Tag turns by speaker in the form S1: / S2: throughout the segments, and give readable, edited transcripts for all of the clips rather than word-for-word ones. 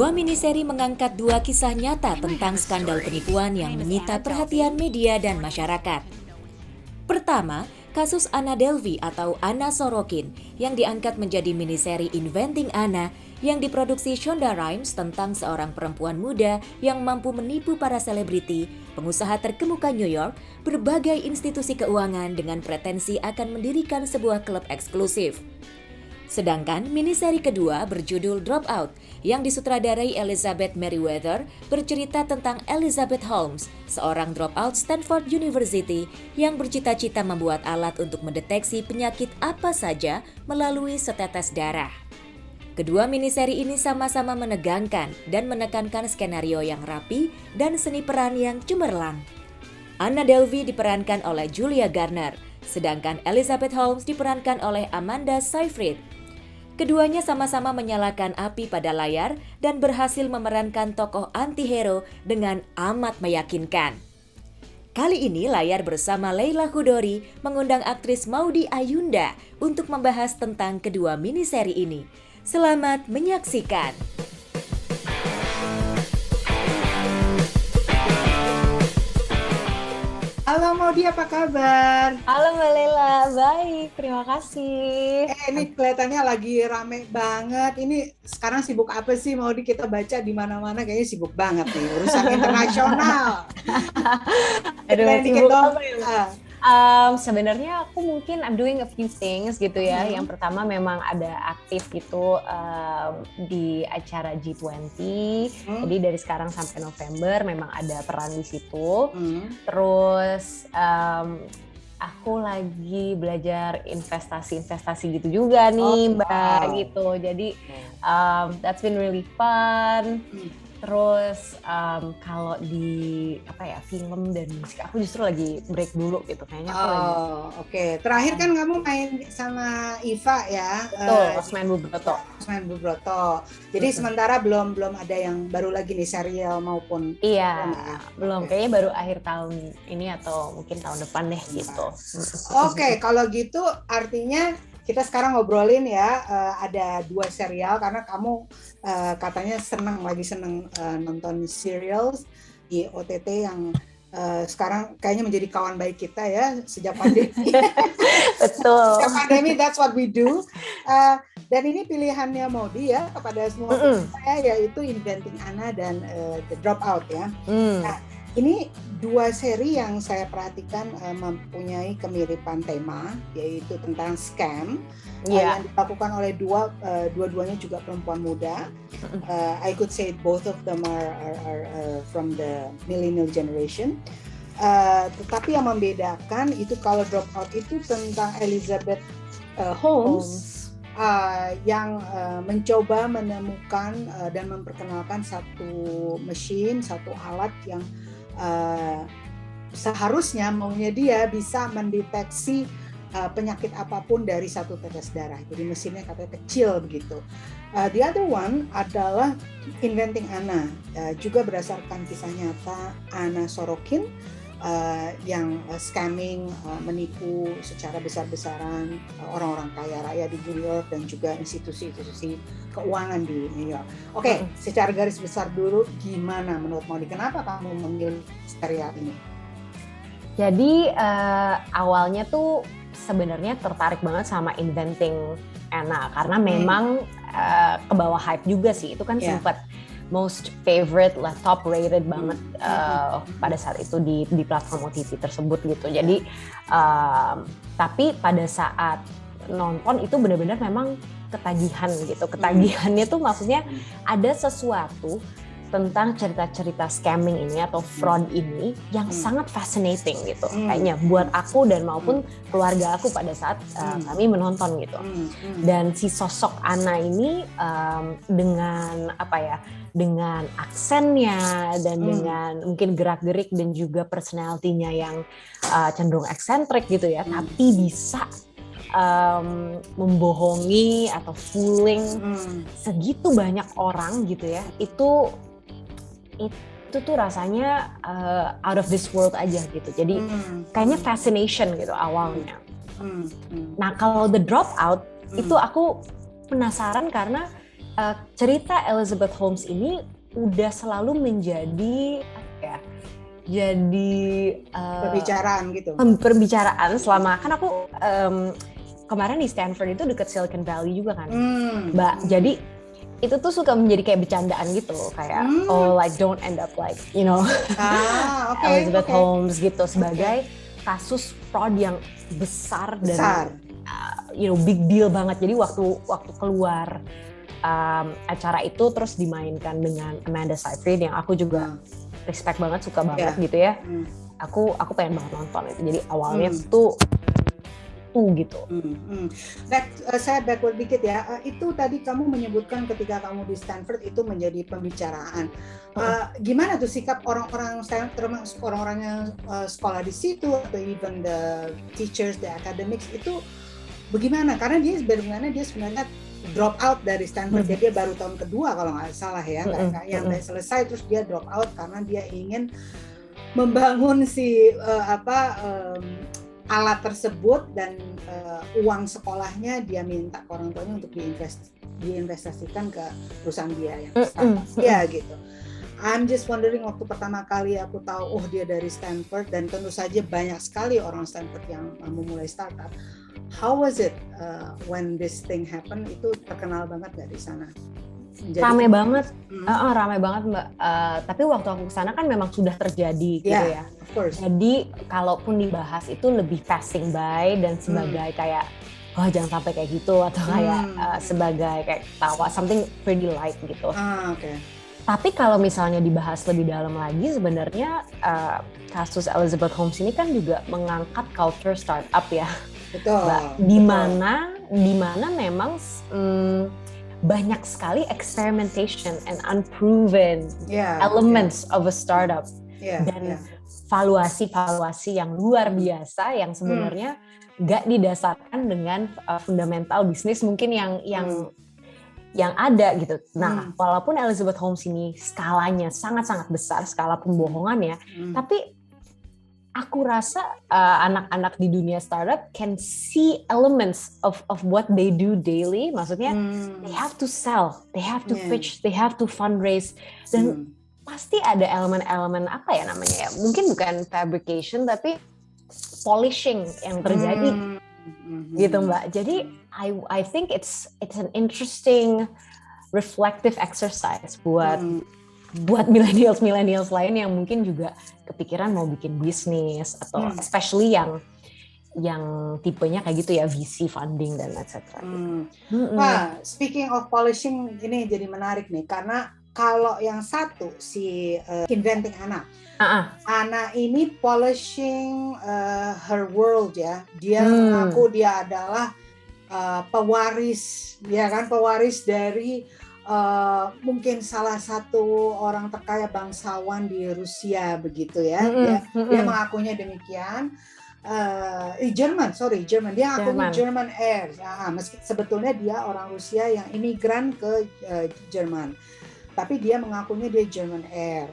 S1: Sebuah miniseri mengangkat dua kisah nyata tentang skandal penipuan yang menyita perhatian media dan masyarakat. Pertama, kasus Anna Delvey atau Anna Sorokin yang diangkat menjadi miniseri Inventing Anna yang diproduksi Shonda Rhimes tentang seorang perempuan muda yang mampu menipu para selebriti, pengusaha terkemuka New York, berbagai institusi keuangan dengan pretensi akan mendirikan sebuah klub eksklusif. Sedangkan miniseri kedua berjudul Dropout yang disutradarai Elizabeth Meriwether bercerita tentang Elizabeth Holmes, seorang dropout Stanford University yang bercita-cita membuat alat untuk mendeteksi penyakit apa saja melalui setetes darah. Kedua miniseri ini sama-sama menegangkan dan menekankan skenario yang rapi dan seni peran yang cemerlang. Anna Delvey diperankan oleh Julia Garner, sedangkan Elizabeth Holmes diperankan oleh Amanda Seyfried. Keduanya sama-sama menyalakan api pada layar dan berhasil memerankan tokoh anti-hero dengan amat meyakinkan. Kali ini layar bersama Leila Chudori mengundang aktris Maudy Ayunda untuk membahas tentang kedua miniseri ini. Selamat menyaksikan!
S2: Halo Maudy, apa kabar?
S3: Halo Mbak Lela, baik, terima kasih.
S2: Ini kelihatannya lagi rame banget. Ini sekarang sibuk apa sih Maudy? Kita baca di mana-mana kayaknya sibuk banget nih, urusan internasional.
S3: Aduh,
S2: Dikit
S3: sibuk
S2: dong.
S3: apa ya? Sebenarnya aku mungkin I'm doing a few things gitu ya. Yang pertama memang ada aktif gitu di acara G20. Jadi dari sekarang sampai November memang ada peran di situ. Terus aku lagi belajar investasi gitu juga nih Mbak gitu. Jadi that's been really fun. Terus kalau di film dan musik aku justru lagi break dulu gitu kayaknya.
S2: Oke. Terakhir kan kamu main sama Iva ya?
S3: Betul, Osman Bubroto.
S2: Osman Bubroto. Jadi sementara belum ada yang baru lagi nih, serial maupun
S3: belum. Kayaknya baru akhir tahun ini atau mungkin tahun depan deh gitu.
S2: Oke, kalau gitu artinya kita sekarang ngobrolin ya, ada dua serial karena kamu katanya lagi seneng nonton serials di OTT yang sekarang kayaknya menjadi kawan baik kita ya sejak pandemi.
S3: Betul.
S2: Sejak pandemi, that's what we do. Dan ini pilihannya Maudy ya kepada semua saya, yaitu Inventing Anna dan The Dropout ya. Nah, ini dua seri yang saya perhatikan mempunyai kemiripan tema, yaitu tentang scam yang dilakukan oleh dua-duanya juga perempuan muda. I could say both of them are from the millennial generation. Tetapi yang membedakan itu kalau Dropout itu tentang Elizabeth Holmes. Yang mencoba menemukan dan memperkenalkan satu mesin, satu alat yang seharusnya maunya dia bisa mendeteksi penyakit apapun dari satu tetes darah. Jadi mesinnya katanya kecil begitu. The other one adalah Inventing Anna, juga berdasarkan kisah nyata Anna Sorokin yang scamming, menipu secara besar-besaran orang-orang kaya raya di New York dan juga institusi-institusi keuangan di New York. Oke, secara garis besar dulu, gimana menurut Maudy? Kenapa kamu memilih serial ini?
S3: Jadi awalnya tuh sebenarnya tertarik banget sama Inventing Anna karena memang ke bawah hype juga sih. Itu kan sempat most favorite lah, top rated banget pada saat itu di platform OTT tersebut gitu. Jadi tapi pada saat nonton itu benar-benar memang ketagihan gitu. Ketagihannya tuh maksudnya ada sesuatu tentang cerita-cerita scamming ini atau fraud ini yang sangat fascinating gitu. Kayaknya buat aku dan maupun keluarga aku pada saat kami menonton gitu. Dan si sosok Anna ini dengan dengan aksennya dan dengan mungkin gerak-gerik dan juga personality-nya yang cenderung eksentrik gitu ya, tapi bisa membohongi atau fooling segitu banyak orang gitu ya. Itu tuh rasanya out of this world aja gitu. Jadi kayaknya fascination gitu awalnya. Nah kalau The Dropout itu aku penasaran karena cerita Elizabeth Holmes ini udah selalu menjadi
S2: Pembicaraan gitu.
S3: Pembicaraan selama kan aku kemarin di Stanford itu dekat Silicon Valley juga kan, Mbak. Jadi itu tuh suka menjadi kayak bercandaan gitu, kayak like don't end up like Elizabeth Holmes gitu sebagai kasus fraud yang besar. Dan big deal banget. Jadi waktu keluar acara itu terus dimainkan dengan Amanda Seyfried yang aku juga respect banget, suka banget gitu ya. Aku pengen banget nonton itu. Jadi awalnya tuh gitu.
S2: Saya backward dikit ya. Itu tadi kamu menyebutkan ketika kamu di Stanford itu menjadi pembicaraan. Gimana tuh sikap orang-orang Stanford, termasuk orang-orang yang sekolah di situ atau even the teachers, the academics itu bagaimana? Karena dia sebenarnya drop out dari Stanford, jadi dia baru tahun kedua kalau nggak salah ya, yang selesai terus dia drop out karena dia ingin membangun alat tersebut dan uang sekolahnya dia minta ke orang tuanya untuk diinvestasikan ke perusahaan dia yang startup ya gitu. I'm just wondering, waktu pertama kali aku tahu dia dari Stanford, dan tentu saja banyak sekali orang Stanford yang memulai startup. How was it when this thing happen? Itu terkenal banget nggak di sana?
S3: Rame banget, rame banget Mbak. Tapi waktu aku kesana kan memang sudah terjadi gitu ya.
S2: Of course.
S3: Jadi kalaupun dibahas itu lebih passing by dan sebagai kayak jangan sampai kayak gitu, atau kayak sebagai kayak tawa, something pretty light gitu. Tapi kalau misalnya dibahas lebih dalam lagi, sebenarnya kasus Elizabeth Holmes ini kan juga mengangkat culture startup ya.
S2: Betul.
S3: Di mana memang banyak sekali experimentation and unproven elements of a startup, dan valuasi yang luar biasa yang sebenarnya nggak didasarkan dengan fundamental bisnis mungkin yang ada gitu. Nah, walaupun Elizabeth Holmes ini skalanya sangat-sangat besar, skala pembohongannya, tapi aku rasa anak-anak di dunia startup can see elements of what they do daily. Maksudnya they have to sell, they have to pitch, they have to fundraise, dan pasti ada elemen-elemen apa ya namanya ya? Mungkin bukan fabrication tapi polishing yang terjadi. Gitu Mbak. Jadi I think it's an interesting reflective exercise buat millennials lain yang mungkin juga kepikiran mau bikin bisnis, atau especially yang tipenya kayak gitu ya, VC funding dan etc.
S2: Nah, speaking of polishing, ini jadi menarik nih, karena kalau yang satu si Inventing Anna, Anna ini polishing her world ya. Dia mengaku dia adalah pewaris dari mungkin salah satu orang terkaya bangsawan di Rusia begitu ya. Dia mengakunya demikian. Jerman. Dia ngakunya German Heirs. Meski sebetulnya dia orang Rusia yang imigran ke Jerman, tapi dia mengakunya dia German Heir.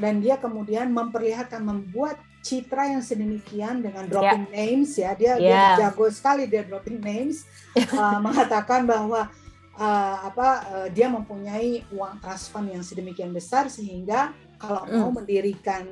S2: Dan dia kemudian membuat citra yang sedemikian dengan dropping names ya. Dia jago sekali dia dropping names, mengatakan bahwa dia mempunyai uang trust fund yang sedemikian besar sehingga kalau mau mendirikan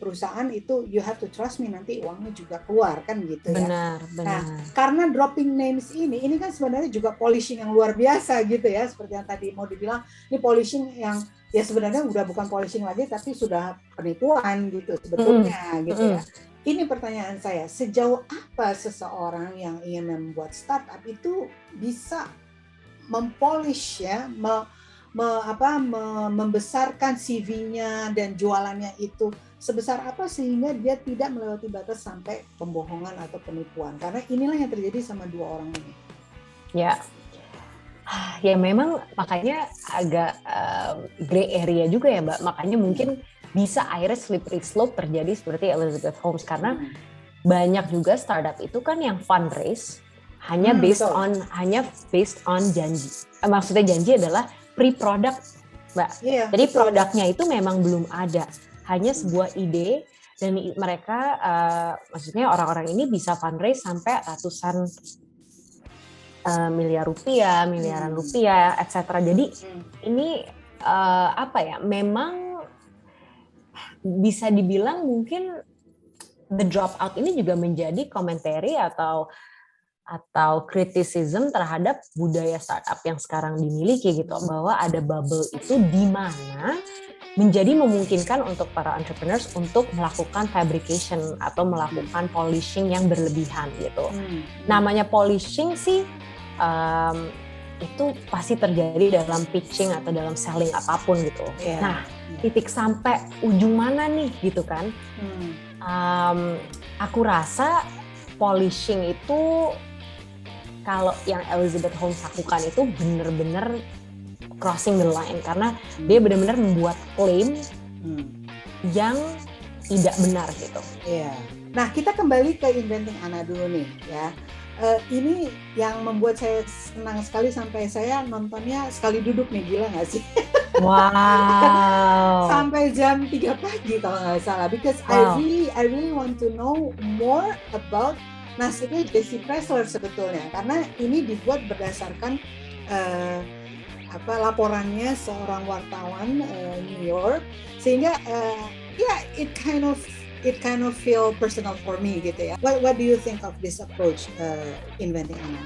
S2: perusahaan itu you have to trust me, nanti uangnya juga keluar kan gitu ya.
S3: Benar.
S2: Nah, karena dropping names ini kan sebenarnya juga polishing yang luar biasa gitu ya, seperti yang tadi mau dibilang, ini polishing yang ya sebenarnya udah bukan polishing lagi tapi sudah penipuan gitu sebetulnya gitu ya. Ini pertanyaan saya, sejauh apa seseorang yang ingin membuat startup itu bisa mempolish ya, membesarkan CV-nya dan jualannya itu sebesar apa sehingga dia tidak melewati batas sampai pembohongan atau penipuan, karena inilah yang terjadi sama dua orang ini.
S3: Ya memang makanya agak gray area juga ya Mbak, makanya mungkin bisa akhirnya slippery slope terjadi seperti Elizabeth Holmes, karena banyak juga startup itu kan yang fundraise hanya based on janji. Maksudnya janji adalah pre-product, Mbak. Jadi produknya itu memang belum ada, hanya sebuah ide, dan mereka maksudnya orang-orang ini bisa fundraise sampai ratusan miliaran rupiah, etc. Jadi ini memang bisa dibilang mungkin The Dropout ini juga menjadi komentari atau criticism terhadap budaya startup yang sekarang dimiliki gitu, bahwa ada bubble itu di mana menjadi memungkinkan untuk para entrepreneurs untuk melakukan fabrication atau melakukan polishing yang berlebihan gitu. Namanya polishing sih itu pasti terjadi dalam pitching atau dalam selling apapun gitu. Nah, titik sampai ujung mana nih gitu kan? Aku rasa polishing itu kalau yang Elizabeth Holmes lakukan itu benar-benar crossing the line, karena dia benar-benar membuat klaim yang tidak benar gitu.
S2: Iya. Nah, kita kembali ke Inventing Anna dulu nih ya. Ini yang membuat saya senang sekali sampai saya nontonnya sekali duduk nih, gila nggak sih?
S3: Wow.
S2: Sampai jam 3 pagi kalau nggak salah, because I really want to know more about nasibnya Jesse Pressler sebetulnya, karena ini dibuat berdasarkan laporannya seorang wartawan New York, sehingga it kind of feel personal for me gitu ya. What do you think of this approach Inventing Anna?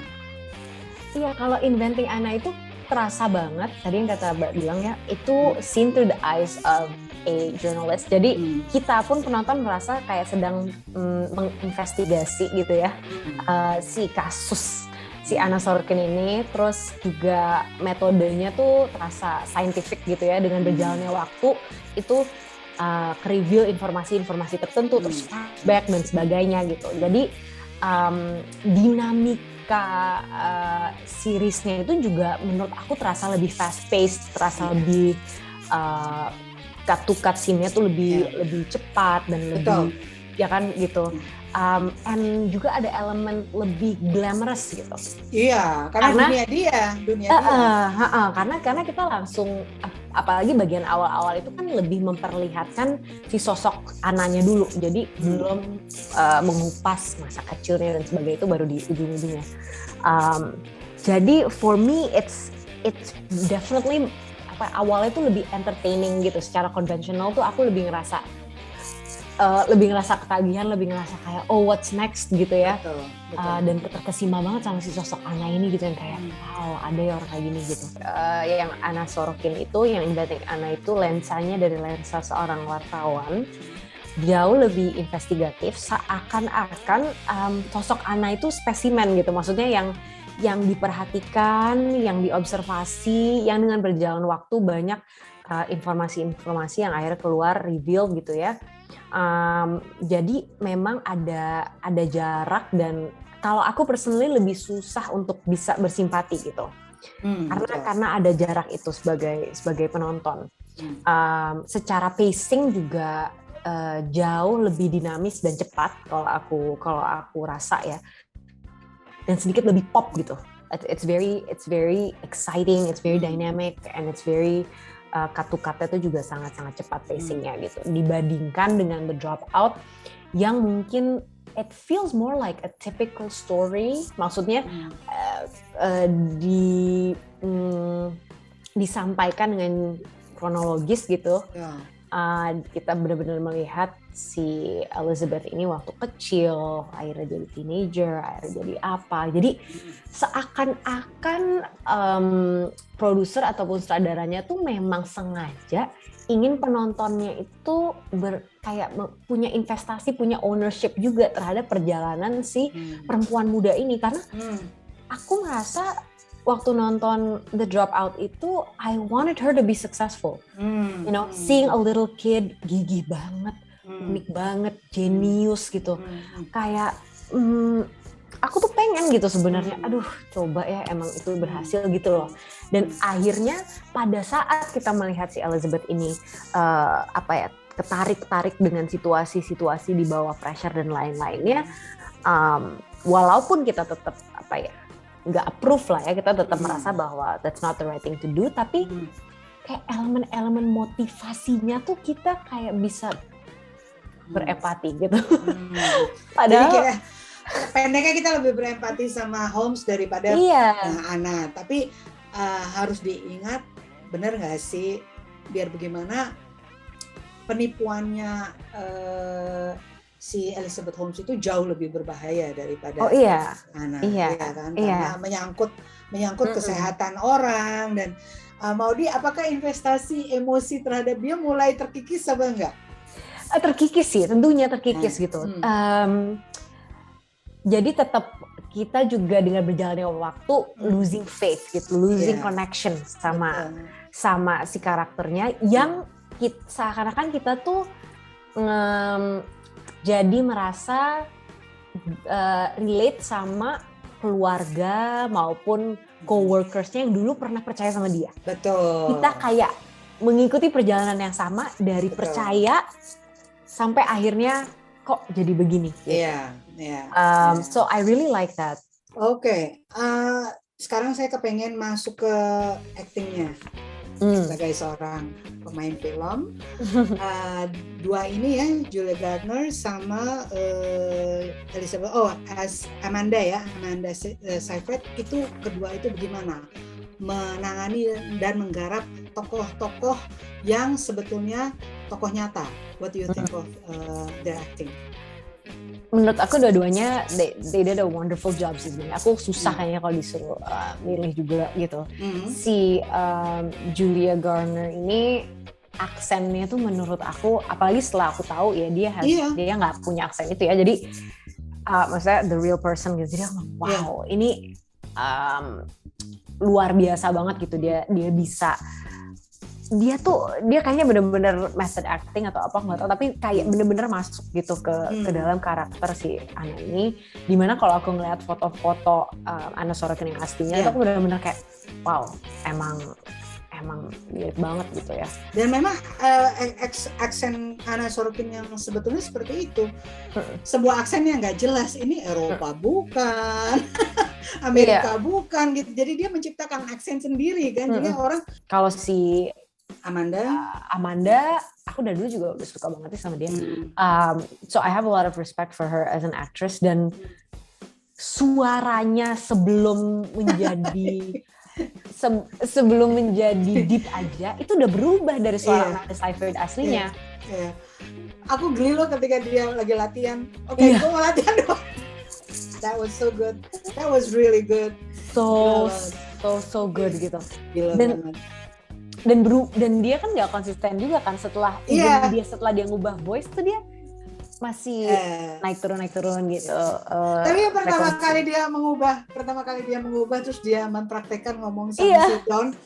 S3: Iya, kalau Inventing Anna itu terasa banget tadi yang kata Mbak bilang ya, itu seen through the eyes of a journalist. Jadi kita pun penonton merasa kayak sedang menginvestigasi gitu ya si kasus si Anna Sorokin ini, terus juga metodenya tuh terasa scientific gitu ya, dengan berjalannya waktu itu ke-reveal informasi-informasi tertentu, terus flashback dan sebagainya gitu. Jadi dinamika seriesnya itu juga menurut aku terasa lebih fast-paced, terasa lebih cut-to-cut scene-nya tuh lebih cepat dan lebih ya kan gitu. And juga ada elemen lebih glamorous gitu.
S2: Iya, karena dunia dia.
S3: Karena kita langsung, apalagi bagian awal-awal itu kan lebih memperlihatkan si sosok Ananya dulu. Jadi belum mengupas masa kecilnya dan sebagainya, itu baru di ujung-ujungnya. Jadi for me it's definitely awalnya tuh lebih entertaining gitu. Secara konvensional tuh aku lebih ngerasa ketagihan, lebih ngerasa kayak what's next gitu ya. Betul. Dan terkesima banget sama si sosok Anna ini gitu, yang kayak wow, ada ya orang kayak gini gitu. Yang Anna Sorokin itu, yang Inventing Anna itu lensanya dari lensa seorang wartawan, jauh lebih investigatif, seakan-akan sosok Anna itu spesimen gitu, maksudnya yang diperhatikan, yang diobservasi, yang dengan berjalan waktu banyak informasi-informasi yang akhirnya keluar, reveal gitu ya. Jadi memang ada jarak, dan kalau aku personally lebih susah untuk bisa bersimpati gitu, karena ada jarak itu sebagai penonton. Secara pacing juga jauh lebih dinamis dan cepat kalau aku rasa ya, dan sedikit lebih pop gitu. It's very exciting, it's very dynamic, and it's very cut-to-cut-nya itu juga sangat-sangat cepat pacingnya gitu, dibandingkan dengan The Dropout yang mungkin it feels more like a typical story, maksudnya disampaikan dengan kronologis gitu. Kita benar-benar melihat si Elizabeth ini waktu kecil, akhirnya jadi teenager, akhirnya jadi apa. Jadi seakan-akan produser ataupun sutradaranya tuh memang sengaja ingin penontonnya itu kayak punya investasi, punya ownership juga terhadap perjalanan si perempuan muda ini. Karena aku merasa waktu nonton The Dropout itu, I wanted her to be successful. You know, seeing a little kid, gigih banget, unik banget, jenius gitu. Kayak aku tuh pengen gitu sebenarnya. Aduh, coba ya emang itu berhasil gitu loh. Dan akhirnya pada saat kita melihat si Elizabeth ini ketarik dengan situasi-situasi di bawah pressure dan lain-lainnya, walaupun kita tetap nggak approve lah ya, kita tetap merasa bahwa that's not the right thing to do, tapi kayak elemen-elemen motivasinya tuh kita kayak bisa berempati gitu.
S2: Padahal pendeknya kita lebih berempati sama Holmes daripada Anna. Tapi harus diingat, benar nggak sih, biar bagaimana penipuannya si Elizabeth Holmes itu jauh lebih berbahaya daripada Anna, kan? Karena menyangkut kesehatan orang. Dan Maudy, apakah investasi emosi terhadap dia mulai terkikis apa enggak?
S3: Terkikis sih, tentunya terkikis gitu. Jadi tetap kita juga dengan berjalannya waktu losing faith gitu, losing connection sama si karakternya yang seakan-akan kita tuh jadi merasa relate sama keluarga maupun coworkersnya yang dulu pernah percaya sama dia.
S2: Betul.
S3: Kita kayak mengikuti perjalanan yang sama dari percaya sampai akhirnya kok jadi begini. So I really like that.
S2: Oke. Sekarang saya kepengen masuk ke actingnya sebagai seorang pemain film. Dua ini ya, Julia Gardner sama Elizabeth. Amanda Seyfried, itu kedua itu bagaimana menangani dan menggarap tokoh-tokoh yang sebetulnya tokoh nyata. What do you think of their acting?
S3: Menurut aku dua-duanya they did a wonderful job sih. Aku susah kayaknya kalau disuruh milih juga gitu. Si Julia Garner ini aksennya tuh menurut aku, apalagi setelah aku tahu ya dia nggak punya aksen itu ya. Jadi maksudnya the real person gitu. Jadi aku wow ini luar biasa banget gitu, dia bisa. Dia kayaknya bener-bener method acting atau apa nggak tahu, tapi kayak bener-bener masuk gitu ke dalam karakter si Anna ini. Dimana kalau aku ngeliat foto-foto Anna Sorokin yang aslinya itu aku bener-bener kayak wow, emang mirip banget gitu ya. Dan
S2: memang aksen Anna Sorokin yang sebetulnya seperti itu, sebuah aksen yang nggak jelas, ini Eropa bukan, Amerika bukan gitu. Jadi dia menciptakan aksen sendiri kan. Jadi orang
S3: kalau si
S2: Amanda,
S3: aku dari dulu juga udah suka banget sama dia. So I have a lot of respect for her as an actress, dan suaranya sebelum menjadi deep aja itu udah berubah dari suara Amanda Seyfried aslinya.
S2: Aku geli loh ketika dia lagi latihan. Gue mau latihan dong. That was so good. That was really good.
S3: So good gitu. Dan dia kan nggak konsisten juga kan setelah dia ngubah voice tuh dia masih naik turun gitu.
S2: Tapi pertama kali dia mengubah terus dia mempraktekkan ngomong sama si Don.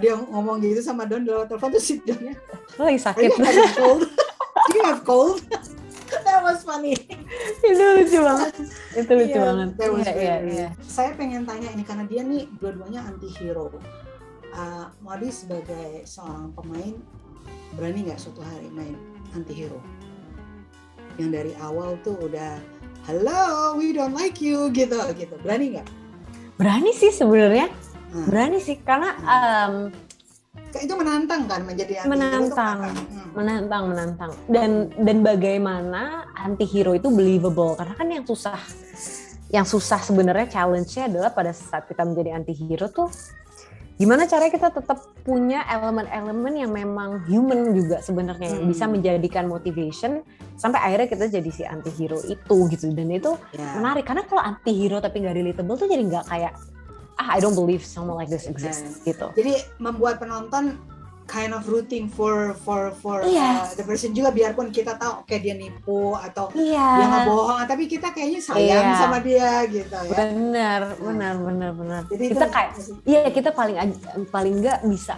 S2: Dia ngomong gitu sama Don di telepon, terus si Donnya
S3: lagi sakit.
S2: Do you have cold? That was funny.
S3: Itu lucu banget.
S2: Saya pengen tanya ini karena dia nih dua-duanya anti-hero. Maudy sebagai seorang pemain berani nggak suatu hari main anti-hero? Yang dari awal tuh udah hello, we don't like you gitu. Berani nggak?
S3: Berani sih sebenarnya. Berani sih karena
S2: itu menantang kan menjadi anti-hero.
S3: Menantang. Dan bagaimana anti-hero itu believable, karena kan yang susah sebenarnya challenge-nya adalah pada saat kita menjadi anti-hero tuh gimana caranya kita tetap punya elemen-elemen yang memang human juga sebenarnya, yang bisa menjadikan motivation sampai akhirnya kita jadi si anti-hero itu gitu. Dan itu menarik karena kalau anti-hero tapi nggak relatable tuh jadi nggak kayak I don't believe someone like this exists gitu.
S2: Jadi membuat penonton kind of rooting for the person juga, biarpun kita tahu dia nipu atau dia ngebohong, tapi kita kayaknya sayang sama dia gitu ya.
S3: Benar. Jadi kita kayak kita paling nggak bisa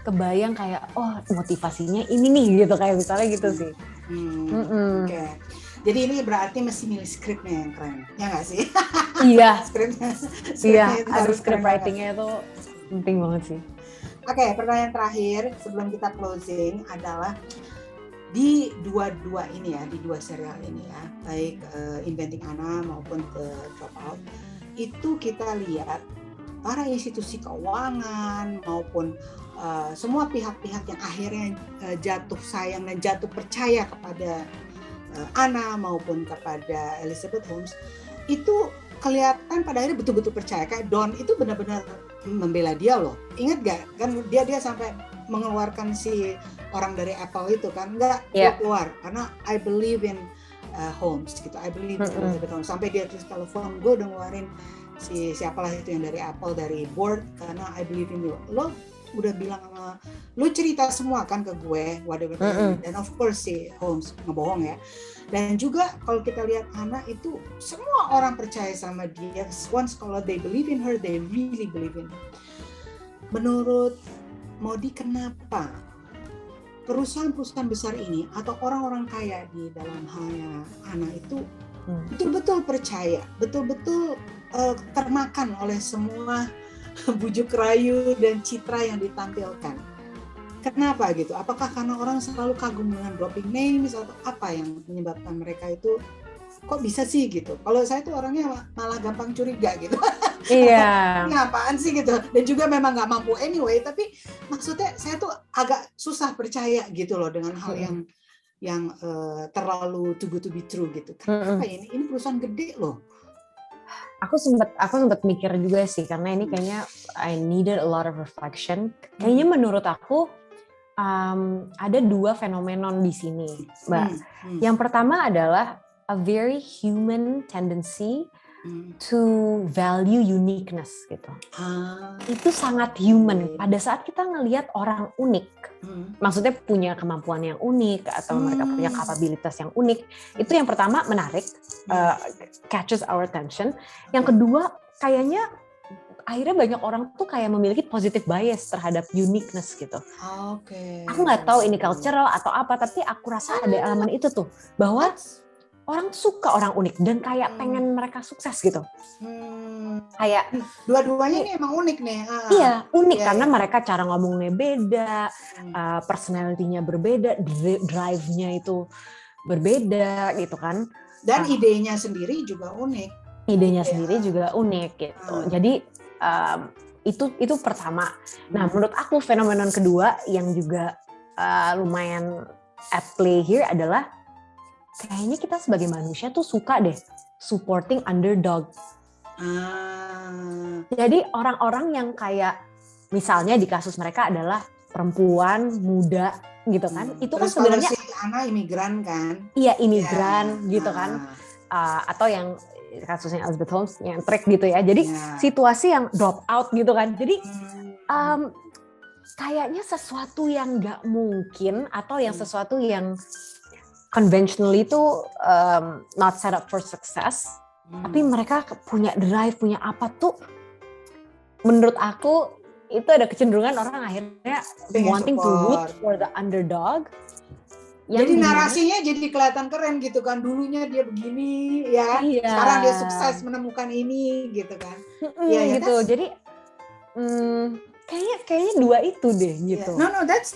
S3: kebayang kayak motivasinya ini nih gitu, kayak misalnya gitu sih.
S2: Okay. Jadi ini berarti mesti milih skripnya yang keren, ya nggak sih?
S3: Iya.
S2: skripnya
S3: ada script writingnya itu penting banget sih.
S2: Oke, pertanyaan terakhir sebelum kita closing adalah di dua serial ini ya, baik Inventing Anna maupun The Dropout, itu kita lihat para institusi keuangan maupun semua pihak-pihak yang akhirnya jatuh sayang dan jatuh percaya kepada Anna maupun kepada Elizabeth Holmes itu kelihatan pada akhirnya betul-betul percaya. Kayak Don itu benar-benar membela dia loh. Ingat gak kan dia sampai mengeluarkan si orang dari Apple itu kan, nggak keluar karena I believe in Holmes gitu, I believe in Elizabeth Holmes. Sampai dia terus telepon, gue udah ngeluarin siapalah itu yang dari Apple, dari board, karena I believe in you. Lo udah bilang sama, lo cerita semua kan ke gue, whatever. Dan of course si Holmes ngebohong ya. Dan juga kalau kita lihat Anna itu semua orang percaya sama dia. Once kalau they believe in her, they really believe in her. Menurut Modi, kenapa perusahaan-perusahaan besar ini atau orang-orang kaya di dalam halnya Anna itu betul-betul percaya, betul-betul termakan oleh semua bujuk rayu dan citra yang ditampilkan? Kenapa gitu? Apakah karena orang selalu kagum dengan dropping names atau apa yang menyebabkan mereka itu kok bisa sih gitu? Kalau saya tuh orangnya malah gampang curiga gitu.
S3: Iya.
S2: Ini apaan sih gitu? Dan juga memang nggak mampu anyway. Tapi maksudnya saya tuh agak susah percaya gitu loh dengan hal yang terlalu too good to be true gitu. Kenapa ini perusahaan gede loh?
S3: Aku sempat mikir juga sih, karena ini kayaknya I needed a lot of reflection. Kayaknya menurut aku ada dua fenomenon di sini, Mbak. Yang pertama adalah a very human tendency to value uniqueness gitu. Itu sangat human. Pada saat kita ngelihat orang unik, maksudnya punya kemampuan yang unik atau mereka punya kapabilitas yang unik, itu yang pertama menarik, catches our attention. Yang kedua, kayaknya akhirnya banyak orang tuh kayak memiliki positive bias terhadap uniqueness gitu. Aku nggak tahu ini cultural atau apa, tapi aku rasa ada elemen itu tuh, bahwa orang suka orang unik dan kayak pengen mereka sukses gitu. Kayak
S2: dua-duanya ini emang unik nih.
S3: Iya, unik karena mereka cara ngomongnya beda, personality-nya berbeda, drive-nya itu berbeda gitu kan.
S2: Dan idenya sendiri juga unik.
S3: Idenya sendiri juga unik gitu. Jadi itu pertama. Nah, menurut aku fenomenon kedua yang juga lumayan at play here adalah kayaknya kita sebagai manusia tuh suka deh supporting underdog. Jadi orang-orang yang kayak misalnya di kasus mereka adalah perempuan muda gitu kan, itu kan sebenarnya
S2: si Anna imigran kan?
S3: Iya, imigran gitu kan, atau yang kasusnya Elizabeth Holmes yang trek gitu ya. Jadi situasi yang drop out gitu kan. Jadi kayaknya sesuatu yang nggak mungkin atau yang sesuatu yang conventionally itu not set up for success, tapi mereka punya drive, punya apa tuh, menurut aku itu ada kecenderungan orang akhirnya wanting to root for the underdog.
S2: Jadi narasinya jadi kelihatan keren gitu kan, dulunya dia begini ya, sekarang dia sukses menemukan ini gitu kan.
S3: Iya gitu, jadi kayaknya dua itu deh gitu.
S2: No, that's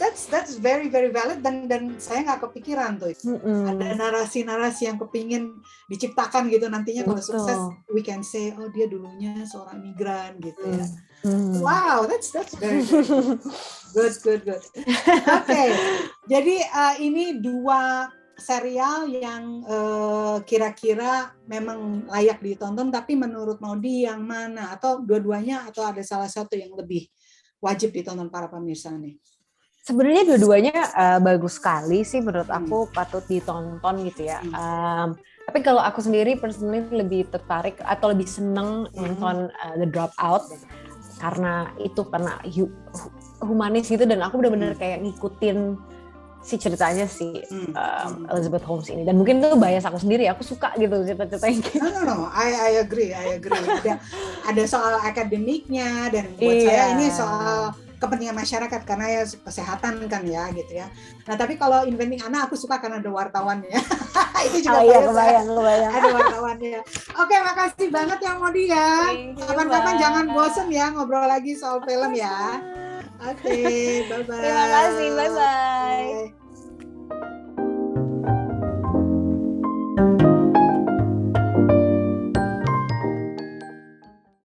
S2: very very valid dan saya nggak kepikiran tuh. Ada narasi-narasi yang kepingin diciptakan gitu nantinya kalau sukses, we can say oh dia dulunya seorang migran gitu ya. Wow, that's very good. Oke, jadi ini dua serial yang kira-kira memang layak ditonton, tapi menurut Modi yang mana? Atau dua-duanya atau ada salah satu yang lebih wajib ditonton para pemirsa nih?
S3: Sebenarnya dua-duanya bagus sekali sih menurut aku, patut ditonton gitu ya. Tapi kalau aku sendiri personally lebih tertarik atau lebih seneng nonton The Dropout karena humanis gitu, dan aku benar-benar kayak ngikutin si ceritanya si Elizabeth Holmes ini, dan mungkin tuh bias aku sendiri, aku suka gitu cerita-cerita yang gitu.
S2: No, I agree. Ada soal akademiknya, dan buat saya ini soal kepentingan masyarakat karena ya kesehatan kan ya gitu ya. Nah tapi kalau Inventing Anna aku suka karena ada wartawannya. Itu juga kebayang. Ada wartawannya. Oke, makasih banget ya Modi ya. Kapan-kapan jangan bosen ya ngobrol lagi soal film ya. Oke, bye-bye.
S3: Terima kasih, bye-bye.